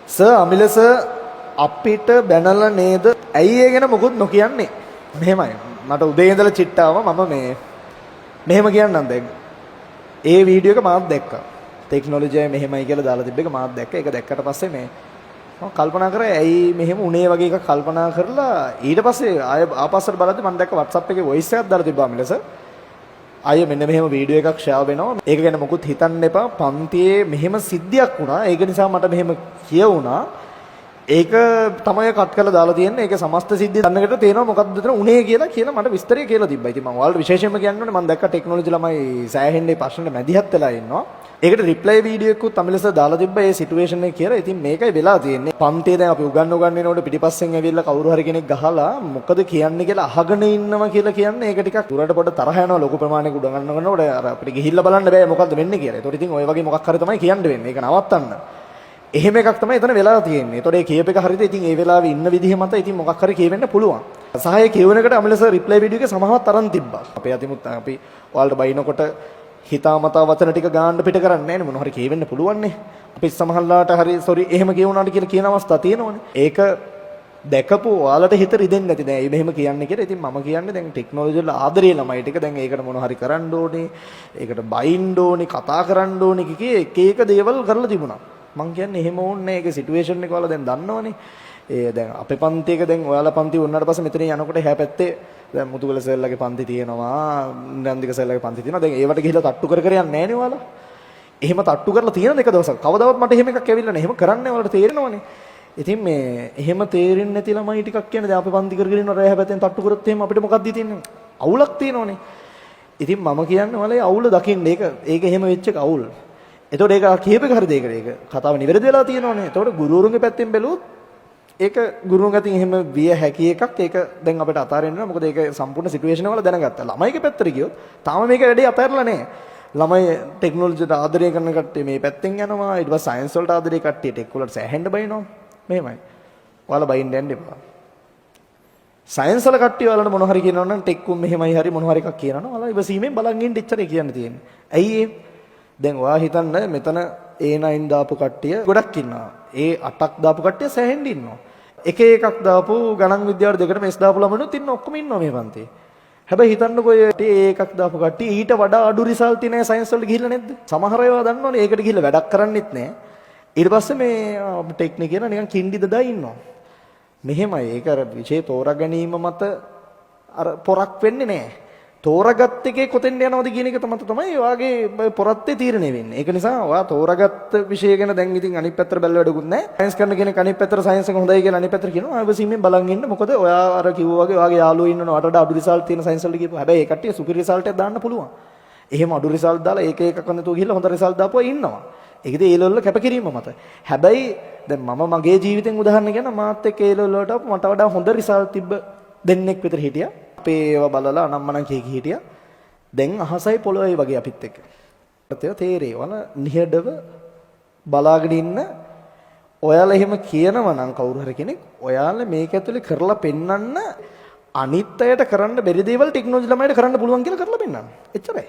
Sir අමිල sir අපිට බැනලා නේද? ඇයි ඒ ගැන මොකුත් නොකියන්නේ? මෙහෙමයි. මට උදේ ඉඳලා චිට්ටාව මම මෙහෙම කියන්නම් දැන්. ඒ වීඩියෝ එක මාත් දැක්කා. ටෙක්නොලොජි මෙහෙමයි කියලා දාලා තිබ්බ එක මාත් දැක්කා. ඒක දැක්කට පස්සේ මම කල්පනා කරා ඇයි මෙහෙම උනේ වගේ එකක් කල්පනා කරලා ඊට පස්සේ ආය ආපස්සට බලද්දි මම දැක්ක WhatsApp එකේ voice එකක් දාලා තිබ්බා අමිල සර්. අය මෙන්න මෙහෙම වීඩියෝ එකක් ෂෙයා වෙනවා. ඒක ගැන මොකුත් හිතන්න එපා. පන්තියේ මෙහෙම සිද්ධියක් වුණා. ඒක නිසා මට මෙහෙම කියවුණා. ඒක තමයි කට් කරලා දාලා තියෙන්නේ. ඒක සමස්ත සිද්ධිය දන්නකට තේරෙනවා මොකක්ද දෙතන උනේ කියලා මට විස්තරය කියලා තිබ්බා. ඉතින් මම ඔයාලට විශේෂයෙන්ම කියන්න ඕනේ මම දැක්ක ටෙක්නොලොජි ළමයි සෑහෙන්නේ ප්‍රශ්නෙට මැදිහත් වෙලා ඉන්නවා. ඒකට රිප්ලයි වීඩියෝ එකකුත් අමිලස දාලා තිබ්බා ඒ සිටුේෂන් එක කියලා. ඉතින් මේකයි වෙලා තියෙන්නේ. පන්තියේ දැන් අපි උගන්වනකොට පිටිපස්සෙන් ඇවිල්ලා කවුරු හරි කෙනෙක් ගහලා මොකද කියන්නේ කියලා අහගෙන ඉන්නවා කියලා කියන්නේ ඒක ටිකක් දුරට පොඩ තරහ යනවා ලොකු ප්‍රමාණයක උගන්වනකොට අර අපිට ගිහිල්ලා බලන්න බෑ මොකද්ද වෙන්නේ කියලා. ඒතකොට ඉතින් ඔය වගේ මොකක් හරි තමයි කියන්න වෙන්නේ. ඒක නවත්තන්න. එහෙම එකක් තමයි එතන වෙලා තියෙන්නේ. ඒතකොට ඒ කියප එක හරියද ඉතින් ඒ වෙලාවේ ඉන්න විදිහ මත ඉතින් මොකක් හරි කියවෙන්න පුළුවන්. සහාය කියවනකට අමිලස රිප්ලයි වීඩියෝ එකේ සමහරවත් තරම් තිබ්බා. අපේ අතිමුත් අපි ඔයාලට බයිනකොට හිතාමතා වචන ටික ගාන්න පිට කරන්නේ නැහැ නේ මොන හරි කියවෙන්න පුළුවන් නේ. අපි සමහරලාට හරි සෝරි එහෙම කියවුණාට කියලා කියන අවස්ථා තියෙනවනේ. ඒක දැකපු ඔයාලට හිත රිදෙන්නේ නැති දැන් මෙහෙම කියන්නේ කියලා. ඉතින් මම කියන්නේ දැන් ටෙක්නොලොජි වල ආදරේ ළමයි ටික දැන් ඒකට මොන හරි කරන්න ඕනේ. ඒකට බයින්න ඕනේ, කතා කරන්න ඕනේ කිකේ එක එක දේවල් කරලා තිබුණා. මං කියන්නේ එහෙම ඕනේ නැහැ. ඒක සිටුේෂන් එක ඔයාලා දැන් දන්නවනේ. ඒ දැන් අපේ පන්තියක දැන් ඔයාලා පන්ති වුණාට පස්සේ මෙතන යනකොට එහා පැත්තේ දැන් මුතුගල සර්ලගේ පන්ති තියෙනවා, නන්දික සර්ලගේ පන්ති තියෙනවා. දැන් ඒවට ගිහිල්ලා තට්ටු කර යන්නේ නැහැ නේ ඔයාලා. එහෙම තට්ටු කරලා තියෙන දෙක දවසක්. කවදාවත් මට එහෙම එකක් ඇවිල්ලා නැහැ. එහෙම කරන්නේ ඔයාලට තේරෙනවනේ. ඉතින් මේ එහෙම තේරෙන්නේ නැති ළමයි ටිකක් කියන්නේ දැන් අපේ පන්ති කරගෙන ඉන්න රෑ පැත්තෙන් තට්ටු කරොත් එහෙම අපිට මොකක්ද තියෙන්නේ? අවුලක් තියෙනවනේ. ඉතින් මම කියන්නේ ඔයාලා ඒ අවුල දකින්න. ඒක එහෙම වෙච්ච එක අවුල්. එතකොට ඒක කියප එක හරිද ඒක කතාව නිවැරදි වෙලා තියෙනවනේ. එතකොට ගුරුවරුන්ගේ පැත්තෙන් බැලුවොත් ඒක ගුරුවරුන් අතින් එහෙම විය හැකි එකක්. ඒක දැන් අපිට අතාරින්න නෑ. මොකද ඒක සම්පූර්ණ සිටුේෂන් වල දැනගත්තා. ළමයිගේ පැත්තට ගියොත් තාම මේක වැඩි අතාරලා නෑ. ළමයි ටෙක්නොලොජියට ආදරය කරන කට්ටිය මේ පැත්තෙන් යනවා. ඊට පස්සේ සයන්ස් වලට ආදරය කට්ටිය ටෙක් වලට සෑහෙන්න බයිනවා. මෙහෙමයි. ඔයාලා බයින්න යන්න එපා. සයන්ස් වල කට්ටිය ඔයාලට මොන හරි කියනවා නම් ටෙක් උන් මෙහෙමයි හරි මොන හරි එකක් කියනවා නම් ඔයාලා ඉවසීමෙන් බලන් ඉන්න එච්චරයි කියන්න තියෙන්නේ. ඇයි ඒ දැන් ඔයා හිතන්න මෙතන A9 දාපු කට්ටිය ගොඩක් ඉන්නවා. A8ක් දාපු කට්ටිය සෑහෙන්න ඉන්නවා. එක එකක් දාපු ගණන් විද්‍යාවට දෙකටම S දාපු ළමනුත් ඉන්න ඔක්කොම ඉන්නවා මේ පන්තියේ. හැබැයි හිතන්නකෝ A1ක් දාපු කට්ටිය ඊට වඩා අඩු රිසල්ට් තියෙන සයන්ස් වලට ගිහිල්ලා නැද්ද? සමහර ඒවා දන්නවනේ ඒකට ගිහිල්ලා වැඩක් කරන්නෙත් නැහැ. ඊට පස්සේ මේ ටෙක්නික් කියන නිකන් කින්ඩි දදා ඉන්නවා. මෙහෙමයි ඒක අර විෂය තෝරා ගැනීම මත අර පොරක් වෙන්නේ නැහැ. තෝරාගත් එකේ කොතෙන්ද යනවද කියන එක තමයි ඔයාගේ පොරත්තේ තීරණය වෙන්නේ. ඒක නිසා ඔයා තෝරාගත් විෂය ගැන දැන් ඉතින් අනිත් පැත්තට බැලුව වැඩකුත් නැහැ. සයන්ස් කරන කෙනෙක් අනිත් පැත්තට සයන්ස් එක හොඳයි කියලා අනිත් පැත්තට කියනවා. ආවසීමෙන් බලන් ඉන්න. මොකද ඔයා අර කිව්වා වගේ ඔයාගේ යාළුවෝ ඉන්නවනේ වටට අඩු රිසල්ට් තියෙන සයන්ස් වලට ගිහපුවා. හැබැයි ඒ කට්ටිය සුපිරි රිසල්ට් එකක් දාන්න පුළුවන්. එහෙම අඩු රිසල්ට් දාලා ඒක එකක් නැතුව ගිහලා හොඳ රිසල්ට් දාපුවා ඉන්නවා. ඒකද ඒ ලෙවල් වල කැපකිරීම මත. හැබැයි දැන් මම මගේ ජීවිතෙන් උදාහරණ කියන්න මාත් එක්ක ඒ ලෙවල් වලට මට වඩා හොඳ රිසල්ට් තිබ්බ දෙන්නෙක් විතර හිටියා. අපේ ඒවා බලලා අනම්මනම් කී හිටියා. දැන් අහසයි පොළොවයි වගේ අපිත් එක්ක. ඒත් තේරෙවල නිහඬව බලාගෙන ඉන්න ඔයාලා එහෙම කියනවා නම් කවුරු හරි කෙනෙක් ඔයාලා මේක ඇතුලේ කරලා පෙන්වන්න අනිත් අයට කරන්න බැරි දේවල් ටෙක්නොලොජි ළමයිට කරන්න පුළුවන් කියලා කරලා පෙන්වන්න. එච්චරයි.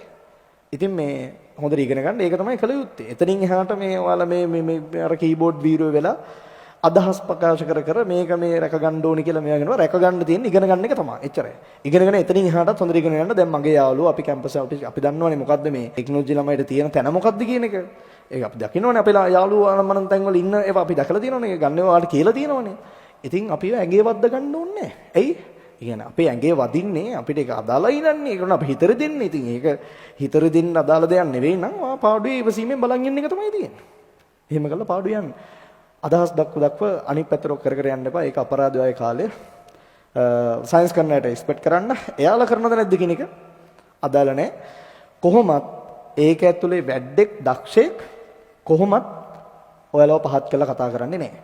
ඉතින් මේ හොඳට ඉගෙන ගන්න ඒක තමයි කළ යුත්තේ. එතනින් එහාට මේ ඔයාලා මේ අර කීබෝඩ් වීරෝ වෙලා අදහස් ප්‍රකාශ කර මේක මේ රැක ගන්න ඕනි කියලා මෙයා කියනවා රැක ගන්න තියෙන ඉගෙන ගන්න එක තමයි. එච්චරයි. ඉගෙනගෙන එතනින් එහාටත් හොඳට ඉගෙන ගන්න. දැන් මගේ යාළුවෝ අපි කැම්පස් වලට අපි දන්නවනේ මොකද්ද මේ ටෙක්නොලොජි ළමයිට තියෙන තැන මොකද්ද කියන එක. ඒක අපි දකින්නවනේ අපේ යාළුවෝ අනම්මනම් තැන් වල ඉන්න ඒවා අපි දැකලා තියෙනවනේ. ඒක ගන්න ඔයාලට කියලා තියෙනවනේ. ඉතින් අපිව ඇඟේ වද්ද ගන්න ඕනේ නැහැ. ඇයි? කියන්නේ අපේ ඇඟේ වදින්නේ අපිට ඒක අදාළයි නන්නේ. ඒක අපි හිතර දෙන්නේ. ඉතින් ඒක හිතර දෙන්න අදාළ දෙයක් නෙවෙයි නම් ආ පාඩුවේ ඉවසීමෙන් බලන් ඉන්න එක තමයි තියෙන්නේ. එහෙම කළා පාඩු යන්න. අදහස් දක්ව අනිත් පැත්තට කර යන්න එපා. ඒක අපරාධය ආයේ කාලේ සයන්ස් කරන අයට එක්ස්පෙක්ට් කරන්න. එයාලා කරනවද නැද්ද කියන එක අදාළ නැහැ. කොහොමත් ඒක ඇතුලේ වැඩෙක් දක්ෂයෙක් කොහොමත් ඔයාලව පහත් කරලා කතා කරන්නේ නැහැ.